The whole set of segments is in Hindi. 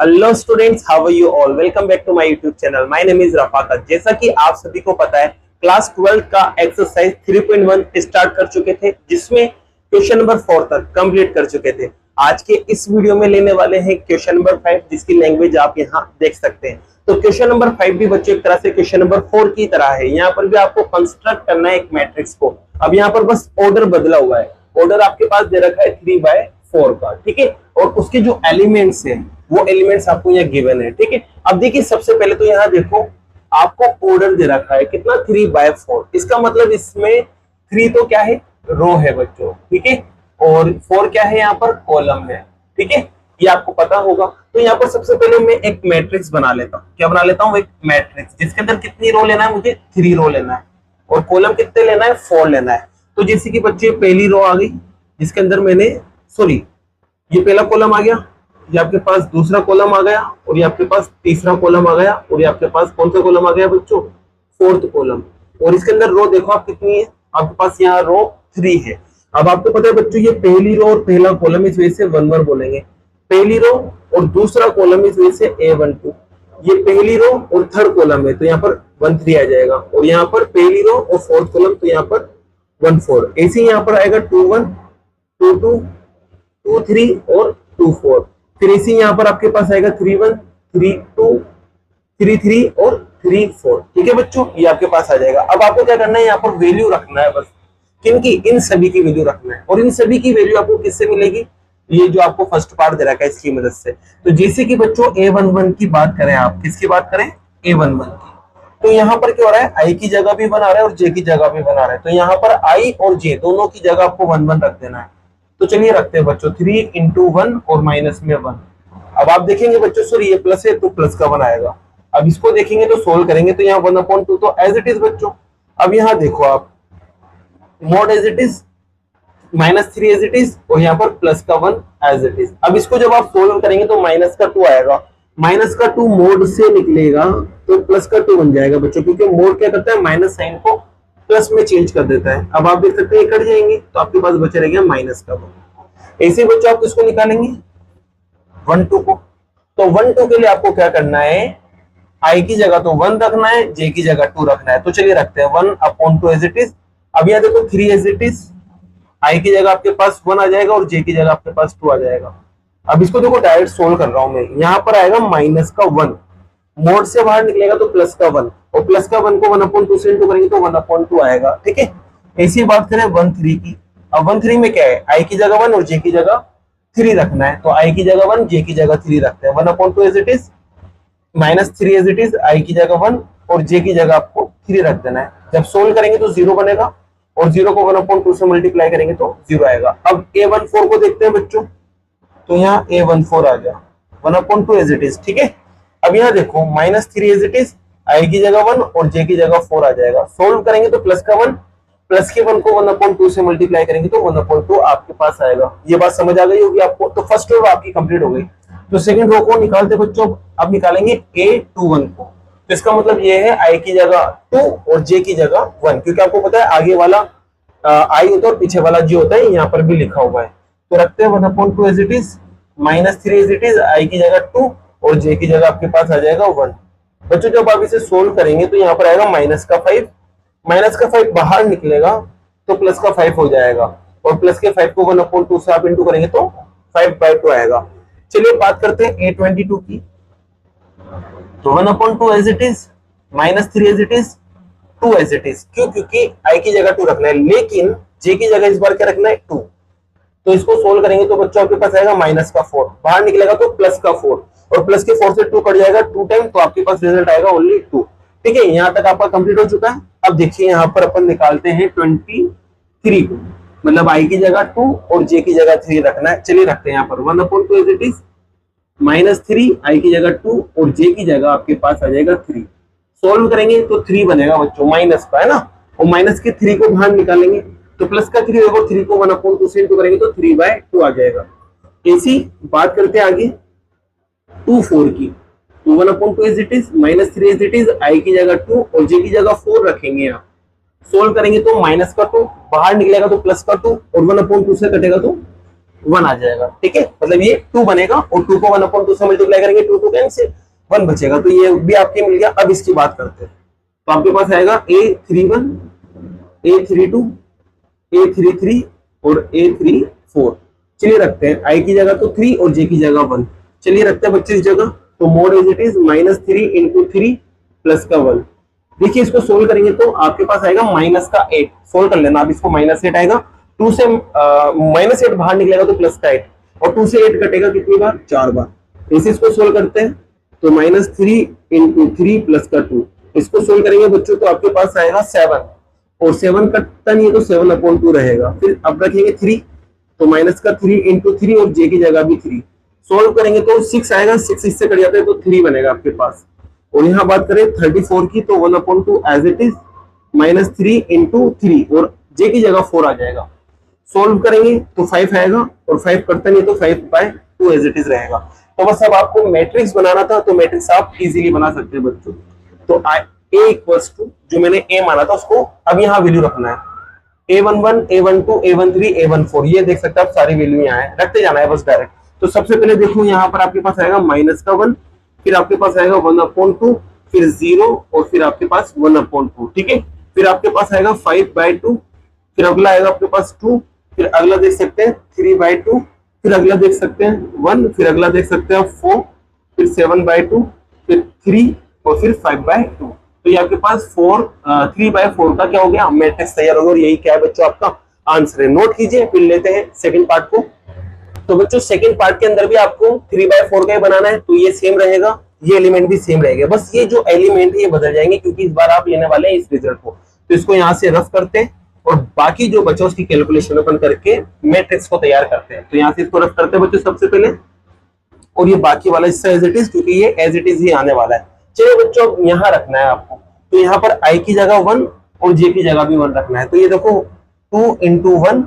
Hello students, how are you all. Welcome back to my YouTube channel. My name is Rafaqat. जैसा कि आप सभी को पता है, क्लास 12 का एक्सरसाइज 3.1 स्टार्ट कर चुके थे, जिसमें क्वेश्चन नंबर 4 तक कंप्लीट कर चुके थे। आज के इस वीडियो में लेने वाले हैं क्वेश्चन नंबर 5, जिसकी लैंग्वेज आप यहाँ देख सकते हैं। तो क्वेश्चन नंबर 5 भी बच्चों एक तरह से क्वेश्चन नंबर 4 की तरह है। यहाँ पर भी आपको कंस्ट्रक्ट करना है एक मैट्रिक्स को। अब यहाँ पर बस ऑर्डर बदला हुआ है। ऑर्डर आपके पास दे रखा है 3/4 का, ठीक है, और उसके जो एलिमेंट्स हैं वो एलिमेंट्स आपको यहाँ गिवन है, ठीक है। अब देखिए, सबसे पहले तो यहाँ देखो, आपको ऑर्डर दे रखा है कितना, 3/4। इसका मतलब इसमें 3 तो क्या है, रो है बच्चों, ठीक है, और 4 क्या है, यहाँ पर कॉलम है, ठीक है, ये आपको पता होगा। तो यहाँ पर सबसे पहले मैं एक मैट्रिक्स बना लेता हूँ। क्या बना लेता हूँ, एक मैट्रिक्स, जिसके अंदर कितनी रो लेना है, मुझे 3 रो लेना है, और कॉलम कितने लेना है, 4 लेना है। तो जैसे कि बच्चे पहली रो आ गई, जिसके अंदर मैंने ये पहला कॉलम आ गया, ये आपके पास दूसरा कॉलम आ गया, और ये आपके पास तीसरा कॉलम आ गया, और ये आपके पास कौन सा कॉलम आ गया बच्चों, 4th कॉलम। और इसके अंदर रो देखो आप कितनी है, आपके पास यहाँ रो 3 है। अब आपको पता है बच्चों, ये पहली रो और पहला कॉलम, इस वजह से 1 1 बोलेंगे। पहली रो और दूसरा कॉलम, इस वजह से A12। ये पहली रो और थर्ड कॉलम है, तो यहाँ पर 1 3 आ जाएगा, और यहाँ पर पहली रो और 4th कॉलम, तो यहाँ पर 1 4। ऐसे ही यहाँ पर आएगा 2 1 2 2 2 3 और 2 4। फिर इसी यहाँ पर आपके पास आएगा 3 1 3 2 3 3 और 3 4, ठीक है बच्चों, ये आपके पास आ जाएगा। अब आपको क्या करना है, यहाँ पर वैल्यू रखना है बस, किनकी, इन सभी की वैल्यू रखना है। और इन सभी की वैल्यू आपको किससे मिलेगी, ये जो आपको फर्स्ट पार्ट दे रखा है इसकी मदद से। तो जैसे कि बच्चों A11 की बात करें, आप किसकी बात करें, A11 की, तो यहाँ पर क्या हो रहा है, आई की जगह भी बना रहा है और जे की जगह भी बना रहा है। तो यहाँ पर आई और जे दोनों की जगह आपको 1 1 रख देना है। तो चलिए रखते हैं बच्चों, 3 × 1 और माइनस में 1। अब आप देखेंगे बच्चों, सॉरी ये प्लस है तो प्लस का 1 आएगा। अब इसको देखेंगे तो सोल्व करेंगे तो यहाँ 1/2 तो एज इट इज बच्चों। अब यहाँ देखो आप, mod as it is, -3 as it is, और यहाँ पर प्लस का 1 एज इट इज। अब इसको जब आप सोल्व करेंगे तो माइनस का 2 आएगा। माइनस का 2 मोड से निकलेगा तो प्लस का 2 बन जाएगा बच्चों, क्योंकि मोड क्या करता है, माइनस साइन को प्लस में चेंज कर देता है। अब आप देख सकते हैं कट जाएंगे, तो आपके पास बचा रहेगा माइनस का 1। ऐसे बच्चों आप किसको निकालेंगे, 1 2 को। तो 1 2 के लिए आपको क्या करना है, आई की जगह तो 1 रखना है, जे की जगह 2 रखना है। तो चलिए रखते हैं 1/2 एज इट इज। अब यहाँ देखो 3 एज इट इज, आई की जगह आपके पास 1 आ जाएगा और जे की जगह आपके पास 2 आ जाएगा। अब इसको देखो डायरेक्ट सोल्व कर रहा हूं मैं, यहाँ पर आएगा माइनस का 1, मोड से बाहर निकलेगा तो प्लस का 1, और प्लस का 1 को 1/2 से इंटू करेंगे तो 1/2 आएगा, ठीक है। ऐसी बात करें 1 3 की। अब 1 3 में क्या है, आई की जगह 1 और जे की जगह 3 रखना है। तो आई की जगह 1, जे की जगह 3 रखते हैं। 1/2 as it is, -3 as it is, I की जगह 1 और जे की जगह आपको 3 रख देना है। जब सोल्व करेंगे तो 0 बनेगा, और 0 को 1/2 से मल्टीप्लाई करेंगे तो 0 आएगा। अब A14 को देखते हैं बच्चों, तो यहाँ A14 आ गया 1/2 एज इट इज, ठीक है। अब यहाँ देखो -3 एज इट इज, आई की जगह 1 और जे की जगह 4 आ जाएगा। सोल्व करेंगे तो प्लस का 1, प्लस के 1 को 1/2 से मल्टीप्लाई करेंगे तो 1/2 आपके पास आएगा। ये बात समझ आ गई होगी आपको। तो फर्स्ट रो आपकी कंप्लीट हो गई। तो सेकंड रो को निकालते बच्चों, अब निकालेंगे A21 को। तो इसका मतलब ये है आई की जगह 2 और जे की जगह 1, क्योंकि आपको पता है आगे वाला आई होता है और पीछे वाला जी होता है, यहाँ पर भी लिखा हुआ है। तो रखते हैं 1/2 as it is, -3 as it is, I की जगह 2 और जे की जगह आपके पास आ जाएगा 1। बच्चों जब आप इसे सोल्व करेंगे तो यहाँ पर आएगा माइनस का 5, माइनस का 5 बाहर निकलेगा तो प्लस का 5 हो जाएगा, और प्लस के 5 को 1/2 से आप इंटू करेंगे तो 5/2 आएगा। चलिए बात करते हैं A22 की। तो 1/2 as it is, -3 as it is, 2 as it is. क्यों, क्योंकि आई की जगह 2 रखना है, लेकिन जे की जगह इस बार क्या रखना है, 2। तो इसको सोल्व करेंगे तो बच्चों आपके पास आएगा माइनस का 4, बाहर निकलेगा तो प्लस का 4, और प्लस के 4 से 2 कट जाएगा 2 टाइम, तो आपके पास रिजल्ट आएगा ओनली 2, ठीक है। यहाँ तक आपका कंप्लीट हो चुका है। अब देखिए यहाँ पर अपन निकालते हैं 23 को, मतलब आई की जगह 2 और जे की जगह 3 रखना है। चलिए रखते हैं यहाँ पर 1/2 एज इट इज, -3 आई की जगह 2 और जे की जगह आपके पास आ जाएगा 3। सोल्व करेंगे तो 3 बनेगा बच्चों, माइनस का है ना, और माइनस के 3 को बाहर निकालेंगे तो प्लस का 3 होगा, 3 को 1/2 से इंटू करेंगे तो 3/2 आ जाएगा। ऐसी बात करते हैं आगे 24 की। तो 1/2 as it is, -3 as it is, I की जगह 2 और जे की जगह 4 रखेंगे आप। सोल्व करेंगे तो माइनस का 2 बाहर निकलेगा तो प्लस का 2, और 1/2 से कटेगा तो 1 आ जाएगा, ठीक है। मतलब ये 2 बनेगा और 2 को 1/2 से मल्टीप्लाई करेंगे, 2 2 कैंसिल, 1 बचेगा, तो ये भी आपके मिल गया। अब इसकी बात करते हैं, तो आपके पास आएगा A31, A32, A33 और A34। चलिए रखते हैं आई की जगह तो 3 और जे की जगह 1। चलिए रखते हैं बच्चे इस जगह, तो mod as it is -3 × 3 plus का 1। देखिए इसको सोल्व करेंगे तो आपके पास आएगा -8। सोल्व कर लेना, अब इसको -8 आएगा, 2 से -8 बाहर निकलेगा तो प्लस का 8, और 2 से 8 कटेगा कितनी बार, 4 बार। इसे इसको सोल्व करते हैं तो -3 × 3 प्लस का 2, इसको सोल्व करेंगे बच्चों तो आपके पास आएगा 7, और 7 कटता नहीं है तो 7/2 रहेगा। फिर अब रखेंगे 3, तो माइनस का 3 × 3 और जे की जगह भी 3। सोल्व करेंगे तो 6 आएगा, 6 इससे कट जाता है तो 3 बनेगा आपके पास। और यहाँ बात करें 34 की तो 1/2 एज इट इज, -3 × 3 और जे की जगह 4 आ जाएगा। सोल्व करेंगे तो 5 आएगा, और 5 कटता नहीं तो 5/2 एज इट इज रहेगा। तो बस अब आपको मैट्रिक्स बनाना था, तो मैट्रिक्स आप इजीली बना सकते हैं बच्चों। तो A = जो मैंने A माना था उसको अब यहाँ वैल्यू रखना है, A11, A12, A13, A14, ये देख सकते हैं आप सारी वैल्यू यहाँ है, रखते जाना है बस डायरेक्ट। तो सबसे पहले देखो यहाँ पर आपके पास आएगा -1, फिर आपके पास आएगा 1/2, फिर 0 और फिर आपके पास 1/2, ठीक है। फिर आपके पास आएगा 5/2, फिर अगला आएगा आपके पास 2, फिर अगला देख सकते हैं 3/2, फिर अगला देख सकते हैं 1, फिर अगला देख सकते हैं 4, फिर 7/2, फिर 3 और फिर 5/2। तो ये आपके पास 3/4 का क्या हो गया, मैट्रिक्स तैयार हो गया। और यही क्या है बच्चों आपका आंसर है। नोट कीजिए, फिर लेते हैं सेकंड पार्ट को। तो बच्चों सेकंड पार्ट के अंदर भी आपको 3/4 का ही बनाना है, तो ये सेम रहेगा, ये एलिमेंट भी सेम रहेगा, बस ये जो एलिमेंट है ये बदल जाएंगे क्योंकि इस बार आप लेने वाले हैं इस रिजल्ट को। तो इसको यहाँ से रफ करते हैं और बाकी जो बच्चों उसकी कैलकुलेशन अपन करके मैट्रिक्स को तैयार करते हैं। तो यहाँ से इसको रफ करते हैं बच्चों सबसे पहले, और ये बाकी वाला हिस्सा एज इट इज, क्योंकि ये एज इट इज ही आने वाला है। चलिए बच्चों यहाँ रखना है आपको, तो यहाँ पर आई की जगह 1 और जे की जगह भी 1 रखना है। तो ये देखो 2 × 1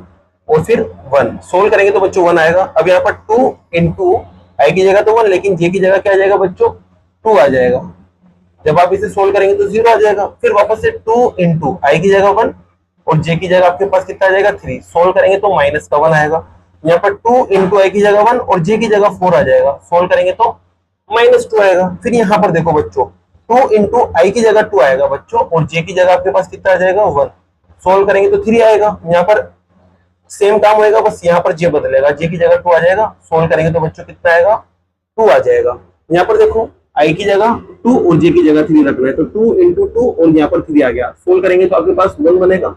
और फिर 1, सोल्व करेंगे तो बच्चों 1 आएगा। अब यहाँ पर 2 × आई की जगह तो 1, लेकिन जे की जगह क्या आ जाएगा बच्चों, 2 आ जाएगा। जब आप इसे सोल्व करेंगे तो 0 आ जाएगा। फिर वापस से 2 × आई की जगह 1 और जे की जगह आपके पास कितना आ जाएगा, 3, सोल्व करेंगे तो माइनस का 1 आएगा। यहाँ पर 2 × आई की जगह 1 और जे की जगह 4 आ जाएगा, सोल्व करेंगे तो -2 आएगा। फिर यहाँ पर देखो बच्चों 2 × आई की जगह 2 आएगा बच्चों, और जे की जगह आपके पास कितना आ जाएगा, 1, सोल्व करेंगे तो 3 आएगा। यहाँ पर सेम काम होएगा, बस यहाँ पर जे बदलेगा, जे की जगह 2 आ जाएगा, सोल्व करेंगे तो बच्चों कितना आएगा, 2 आ जाएगा। यहाँ पर देखो आई की जगह 2 और जे की जगह 3 रखना है, तो 2 × 2 और यहाँ पर 3 आ गया, सोल्व करेंगे तो आपके पास 1 बनेगा।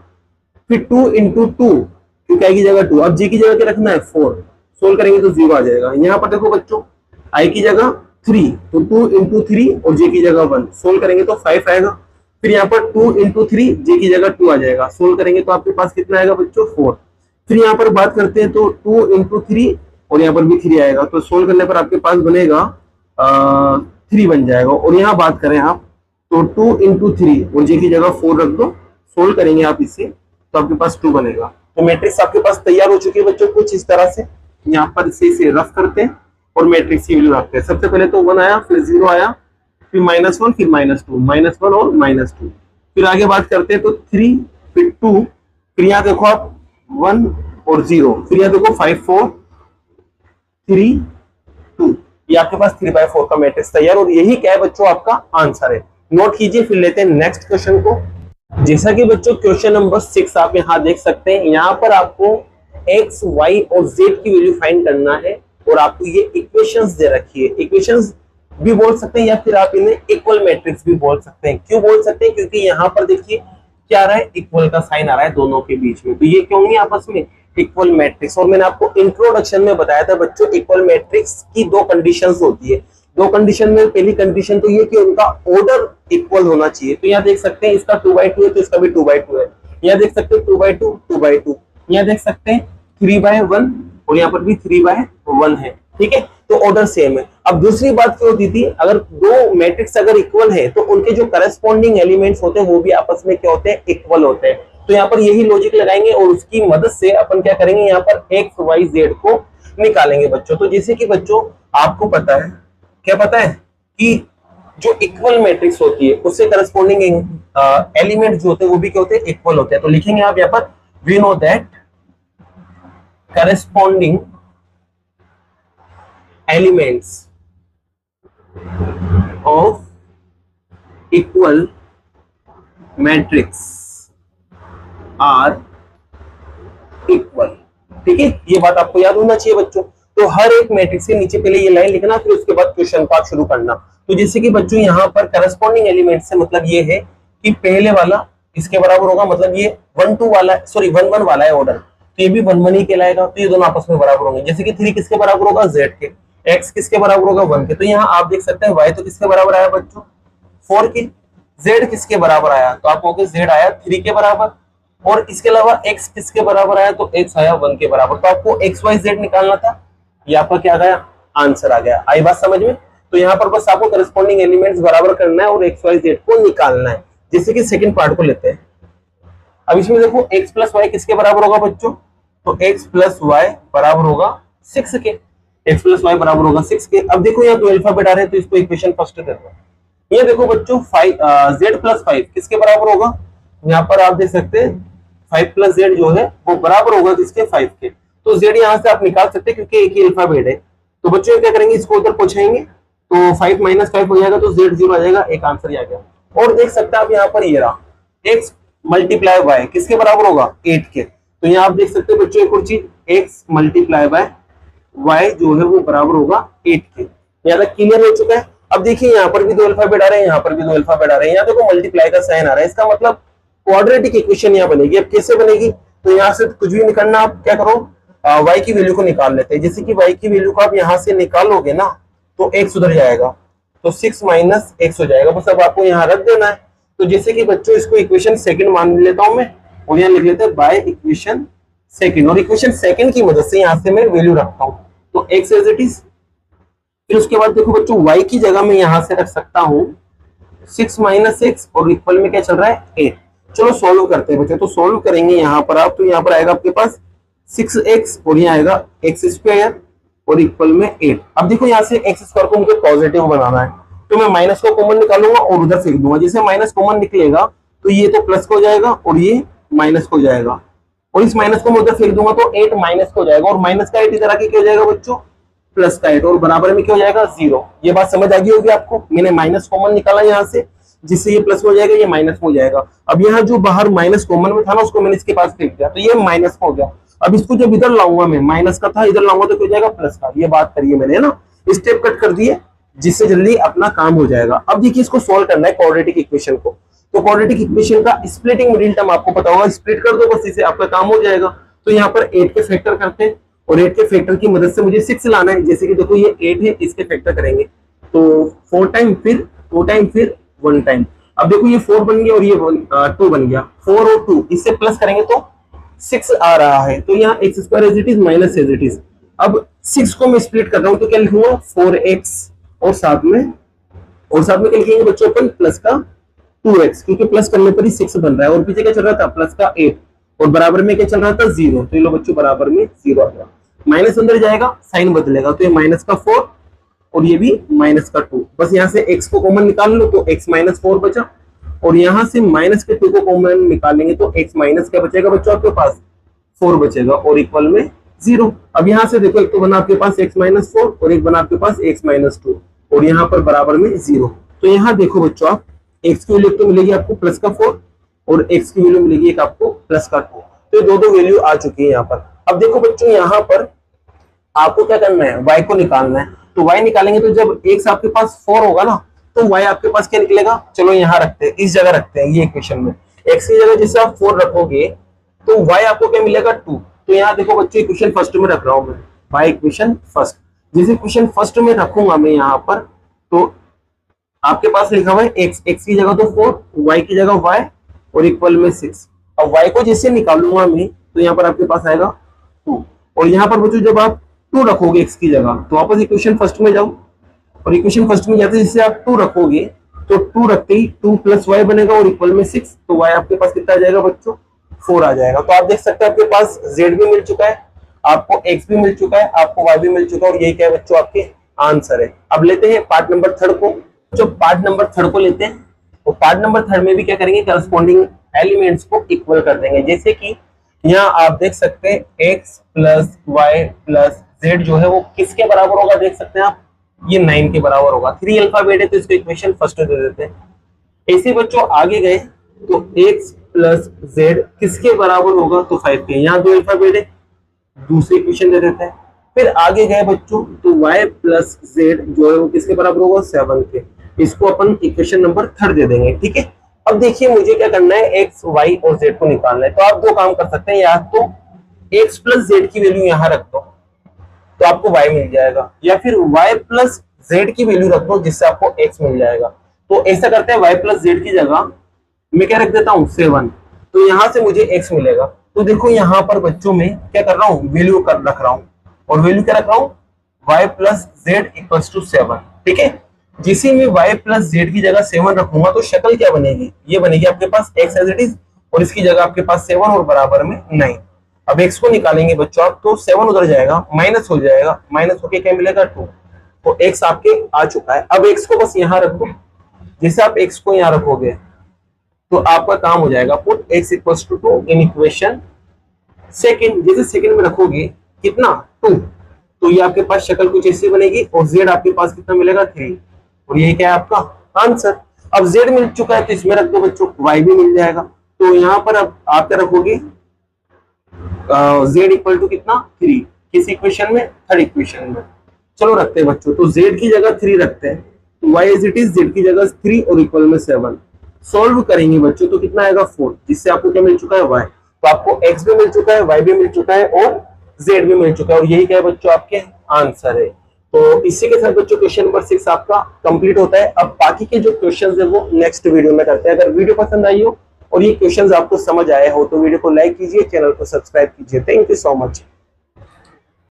फिर 2 × 2, क्योंकि आई की जगह 2, अब जे की जगह क्या रखना है, 4, सोल्व करेंगे तो 0 आ जाएगा। यहाँ पर देखो बच्चों आई की जगह 3, तो 2 × 3 और जे की जगह 1, सोल्व करेंगे तो 5 आएगा। फिर यहाँ पर 2 × 3, जे की जगह 2 आ जाएगा, सोल्व करेंगे तो आपके पास कितना आएगा बच्चों, 4। फिर यहाँ पर बात करते हैं तो 2 × 3 और यहाँ पर भी 3 आएगा, तो सोल्व करने पर आपके पास बनेगा 3 बन जाएगा। और यहाँ बात करें आप तो 2 × 3 और जे की जगह 4 रख दो, सोल्व करेंगे आप इसे तो आपके पास 2 बनेगा। तो मैट्रिक्स आपके पास तैयार हो चुकी है बच्चों, कुछ इस तरह से। यहाँ पर इसे रफ करते हैं और मैट्रिक्स की वैल्यू रखते हैं। सबसे पहले तो 1 आया, फिर 0 आया, फिर -1, फिर -2, -1 और -2। फिर आगे बात करते हैं तो 3, फिर 2, फिर यहाँ देखो आप 1 और 0, फिर यहाँ देखो 5 4 3 2, ये आपके पास 3/4 का मैट्रिक्स तैयार। और यही क्या है बच्चों आपका आंसर है। नोट कीजिए, फिर लेते हैं नेक्स्ट क्वेश्चन को। जैसा कि बच्चों क्वेश्चन नंबर 6 आप यहाँ देख सकते हैं, यहाँ पर आपको x, y और z की वैल्यू फाइंड करना है और आपको ये इक्वेशंस दे रखी है। इक्वेशंस भी बोल सकते हैं या फिर आप इन्हें इक्वल मैट्रिक्स भी बोल सकते हैं। क्यों बोल सकते हैं, क्योंकि यहाँ पर देखिए क्या आ रहा है, इक्वल का साइन आ रहा है दोनों के बीच में, तो ये क्यों नहीं आपस में इक्वल मैट्रिक्स। और मैंने आपको इंट्रोडक्शन में बताया था बच्चों इक्वल मैट्रिक्स की 2 कंडीशंस होती है। 2 कंडीशन में पहली कंडीशन तो ये कि उनका ऑर्डर इक्वल होना चाहिए। तो यहाँ देख सकते हैं इसका 2/2 है तो इसका भी 2/2 है। यहाँ देख सकते हैं 2/2 2/2, यहाँ देख सकते हैं 3/1 और यहाँ पर भी 3/1 है, ठीक है, तो ऑर्डर सेम है। अब दूसरी बात क्या होती थी, अगर 2 मैट्रिक्स अगर इक्वल है तो उनके जो करस्पॉन्डिंग एलिमेंट्स होते हैं वो भी आपस में क्या होते हैं, इक्वल होते हैं। तो यहाँ पर यही लॉजिक लगाएंगे और उसकी मदद से अपन क्या करेंगे, यहाँ पर x, y, z को निकालेंगे बच्चों। तो जैसे कि बच्चों आपको पता है, क्या पता है कि जो इक्वल मैट्रिक्स होती है उससे करस्पॉन्डिंग एलिमेंट जो होते हैं वो भी क्या होते हैं, इक्वल होते हैं। तो लिखेंगे आप यहाँ पर we know that corresponding elements of equal matrix are equal. ठीक है, ये बात आपको याद होना चाहिए बच्चों। तो हर एक मैट्रिक्स के नीचे पहले ये लाइन लिखना, फिर उसके बाद क्वेश्चन को आप शुरू करना। तो जैसे कि बच्चों यहाँ पर करस्पॉन्डिंग एलिमेंट से मतलब ये है कि पहले वाला इसके बराबर होगा, मतलब ये 1 2 वाला, सॉरी 1 1 वाला है ऑर्डर, तो ये भी 1 1 ही कहलाएगा। तो ये दोनों आपस में बराबर होंगे। जैसे कि 3 किसके बराबर होगा, z के, x किसके बराबर होगा, 1 के। तो यहाँ आप देख सकते हैं y तो किसके बराबर आया बच्चों, 4 के। z किसके बराबर आया, तो आप कहोगे z आया 3 के बराबर। और इसके अलावा x किसके बराबर आया, तो x आया 1 के बराबर। तो आपको x y z निकालना था, ये आपका क्या गया, आंसर आ गया। आई बात समझ में। तो यहाँ पर बस आपको करस्पॉन्डिंग एलिमेंट्स बराबर करना है और x y z को निकालना है। जैसे कि सेकंड पार्ट को लेते हैं। अब इसमें देखो x प्लस वाई किसके बराबर होगा बच्चों, तो x प्लस वाई बराबर होगा 6 के। x प्लस वाई बराबर होगा 6 के। अब देखो यहाँ 2 अल्फाबेट आ रहे हैं, तो इसको इक्वेशन फर्स्ट कर दो। ये देखो बच्चों 5 z प्लस 5 किसके बराबर होगा, यहाँ पर आप देख सकते हैं 5 प्लस z जो है वो बराबर होगा किसके, 5 के। तो z यहाँ से आप निकाल सकते हैं क्योंकि एक ही अल्फाबेट है। तो बच्चों क्या करेंगे, इसको उधर पहुंचाएंगे तो 5 माइनस 5 हो जाएगा, तो z 0 आ जाएगा, एक आंसर आ गया। और देख सकते हैं आप यहाँ पर ये रहा x मल्टीप्लाई y किसके बराबर होगा, 8 के। तो यहाँ आप देख सकते हैं बच्चों एक और चीज, x मल्टीप्लाई बाय y जो है वो बराबर होगा 8 के। यहाँ तक क्लियर हो चुका है। अब देखिए यहाँ पर भी 2 अल्फाबेट आ रहे हैं, यहाँ पर भी 2 अल्फाबेट आ रहे हैं। यहाँ देखो मल्टीप्लाई का साइन आ रहा है, इसका मतलब क्वाड्रेटिक इक्वेशन यहाँ बनेगी। अब कैसे बनेगी, तो यहाँ से कुछ भी निकालना, आप क्या करो, y की वैल्यू को निकाल लेते हैं। जैसे कि y की वैल्यू को आप यहाँ से निकालोगे ना, तो x उधर जाएगा, तो 6 माइनस x हो जाएगा। बस अब आपको यहाँ रख देना है। तो जैसे कि बच्चों इसको इक्वेशन सेकंड मान लेता हूं मैं, और यहाँ लिख लेते हैं बाय इक्वेशन सेकंड। और इक्वेशन सेकंड की मदद से यहाँ से मैं वैल्यू रखता हूँ, तो x एज इट इज। फिर उसके बाद देखो बच्चों y की जगह मैं यहाँ से रख सकता हूँ 6 माइनस x, और इक्वल में क्या चल रहा है, 8। चलो सोल्व करते हैं बच्चों। तो सोल्व करेंगे यहाँ पर आप, तो यहाँ पर आएगा आपके पास 6x और यहाँ आएगा x स्क्वायर और इक्वल में 8। अब देखो यहाँ से x स्क्वायर को मुझे पॉजिटिव बनाना है, तो मैं माइनस को कॉमन निकालूंगा और उधर फेंक दूंगा। जैसे माइनस कॉमन निकलेगा तो ये तो प्लस को जाएगा और ये माइनस को जाएगा, और इस माइनस को मैं उधर फेंक दूंगा तो 8 माइनस को जाएगा, और माइनस का 8 इधर आके क्या हो जाएगा बच्चों, प्लस का 8, और बराबर में क्या हो जाएगा, 0। ये बात समझ आ गई होगी आपको। मैंने माइनस कॉमन निकाला यहाँ से, जिससे ये प्लस हो जाएगा, ये माइनस हो जाएगा। अब यहाँ जो बाहर माइनस कॉमन में था ना, उसको मैंने इसके पास फेंक दिया, तो ये माइनस हो गया। अब इसको जब इधर लाऊंगा मैं, माइनस का था इधर लाऊंगा तो क्या हो जाएगा, प्लस का। ये बात करिए मैंने, है ना, स्टेप कट कर दिए, जिससे जल्दी अपना काम हो जाएगा। अब देखिए इसको सॉल्व करना है क्वाड्रेटिक इक्वेशन को। तो क्वाड्रेटिक इक्वेशन का स्प्लिटिंग मिडिल टर्म आपको पता होगा, स्प्लिट कर दो बस, इससे आपका काम हो जाएगा। तो यहाँ पर 8 के फैक्टर करते हैं, और 8 के फैक्टर की मदद से मुझे 6 लाना है। जैसे कि देखो ये 8 है, इसके फैक्टर करेंगे तो 4 टाइम, फिर 2 टाइम, फिर 1 टाइम। अब देखो ये 4 बन गया और ये 2 बन गया, 4 और 2 इससे प्लस करेंगे तो 6 आ रहा है। तो यहाँ x square as it is minus as it is. अब 6 को मैं स्प्लिट कर रहा हूँ, तो क्या लिखूंगा, 4x, और साथ में क्या लिखेंगे बच्चों अपन, प्लस का 2x, क्योंकि प्लस करने पर ही 6 बन रहा है। और पीछे क्या चल रहा था, प्लस का 8, और बराबर में क्या चल रहा था, 0। तो ये लो बच्चों बराबर में 0 आ गया। माइनस अंदर जाएगा, साइन बदलेगा, तो ये माइनस का 4 और ये भी माइनस का 2। बस यहाँ से x को कॉमन निकाल लो, तो x माइनस 4 बचा, और यहाँ से माइनस के 2 को कॉमन निकालेंगे तो x माइनस क्या बचेगा बच्चों, आपके पास 4 बचेगा, और इक्वल में 0। अब यहाँ से देखो, एक तो बना आपके पास x माइनस 4 और एक बना आपके पास x माइनस 2, और यहाँ पर बराबर में 0। तो यहाँ देखो बच्चों, आप x की वैल्यू तो मिलेगी आपको प्लस का 4, और x की वैल्यू मिलेगी एक आपको प्लस का 2। तो दो वैल्यू आ चुकी है यहाँ पर। अब देखो बच्चों, यहाँ पर आपको क्या करना है, y को निकालना है। तो y निकालेंगे तो जब x आपके पास 4 होगा ना, तो y आपके पास क्या निकलेगा, चलो यहाँ रखते हैं, इस जगह रखते हैं, ये इक्वेशन में x की जगह जैसे आप 4 रखोगे तो y आपको क्या मिलेगा, 2। तो यहाँ देखो बच्चों, इक्वेशन फर्स्ट में रख रहा हूँ मैं, y इक्वेशन फर्स्ट। जैसे इक्वेशन फर्स्ट में रखूंगा मैं यहाँ पर, तो आपके पास लिखा हुआ है x की जगह तो 4, y की जगह y, और इक्वल में 6। अब y को जैसे निकालूंगा मैं, तो यहाँ पर आपके पास आएगा 2, और यहाँ पर बच्चों जब आप 2 रखोगे x की जगह, तो वापस इक्वेशन फर्स्ट में जाओ, और इक्वेशन फर्स्ट में जाते जिससे आप 2 रखोगे, तो 2 रखते ही 2 प्लस y बनेगा, और इक्वल में 6। तो y आपके पास कितना आ जाएगा बच्चों, 4 आ जाएगा। तो आप देख सकते हैं आपके पास z भी मिल चुका है, आपको x भी मिल चुका है, आपको y भी मिल चुका है, और यही क्या है बच्चों, आपके आंसर है। अब लेते हैं पार्ट नंबर 3 को। जो पार्ट नंबर 3 को लेते हैं, तो पार्ट नंबर 3 में भी क्या करेंगे, करस्पॉन्डिंग एलिमेंट्स को इक्वल कर देंगे। जैसे कि यहाँ आप देख सकते हैं x plus y plus z जो है वो किसके बराबर होगा देख सकते हैं आप, ये 9 के बराबर होगा। 3 अल्फाबेट है तो इसको इक्वेशन फर्स्ट दे देते हैं। ऐसे बच्चों आगे गए तो x प्लस z किसके बराबर होगा, तो 5 के। यहाँ 2 अल्फाबेट है, दूसरी इक्वेशन दे देते हैं। फिर आगे गए बच्चों तो y प्लस z जो है वो किसके बराबर होगा, 7 के। इसको अपन इक्वेशन नंबर 3 दे देंगे, ठीक है। अब देखिए मुझे क्या करना है, x, y और z को निकालना है। तो आप दो काम कर सकते हैं, या तो x प्लस z की वैल्यू यहाँ रख दो तो आपको y मिल जाएगा, या फिर y प्लस z की वैल्यू रख दो जिससे आपको x मिल जाएगा। तो ऐसा करते हैं, y प्लस z की जगह मैं क्या रख देता हूँ, 7, तो यहां से मुझे x मिलेगा। तो देखो यहाँ पर बच्चों में क्या कर रहा हूँ, वैल्यू कर रख रहा हूँ, और वैल्यू क्या रख रहा हूँ, y plus z equals to 7, ठीक है। जिसे मैं y प्लस z की जगह 7 रखूंगा तो शक्ल क्या बनेगी, ये बनेगी आपके पास x एज इट इज, और इसकी जगह आपके पास 7 और बराबर में 9। अब x को निकालेंगे बच्चों आप, तो 7 उधर जाएगा, माइनस हो जाएगा, माइनस होके क्या मिलेगा, 2। तो x आपके आ चुका है। अब x को बस यहाँ रखो, जैसे आप x को यहाँ रखोगे तो आपका काम हो जाएगा, put x equals to 2 in equation second. जैसे सेकंड में रखोगे कितना, 2, तो ये आपके पास शक्ल कुछ ऐसी बनेगी, और z आपके पास कितना मिलेगा, 3, और ये क्या है आपका आंसर। अब z मिल चुका है तो इसमें रख दो बच्चों, y भी मिल जाएगा। तो यहाँ पर अब आप क्या रखोगे, z इक्वल टू कितना, 3, किस इक्वेशन में, थर्ड इक्वेशन में। चलो रखते हैं बच्चों, तो z की जगह 3 रखते हैं, तो y as it is, z की जगह 3 और इक्वल में 7। सॉल्व करेंगे बच्चों तो कितना आएगा, 4, जिससे आपको क्या मिल चुका है, y। तो आपको x भी मिल चुका है, y भी मिल चुका है, और z भी मिल चुका है, और यही क्या है बच्चों, आपके आंसर है। तो इसी के साथ बच्चों क्वेश्चन नंबर 6 आपका कंप्लीट होता है। अब बाकी के जो क्वेश्चंस है वो नेक्स्ट वीडियो में करते हैं। अगर वीडियो पसंद आई हो और ये क्वेश्चंस आपको समझ आए हो तो वीडियो को लाइक कीजिए, चैनल को सब्सक्राइब कीजिए। Thank you so much.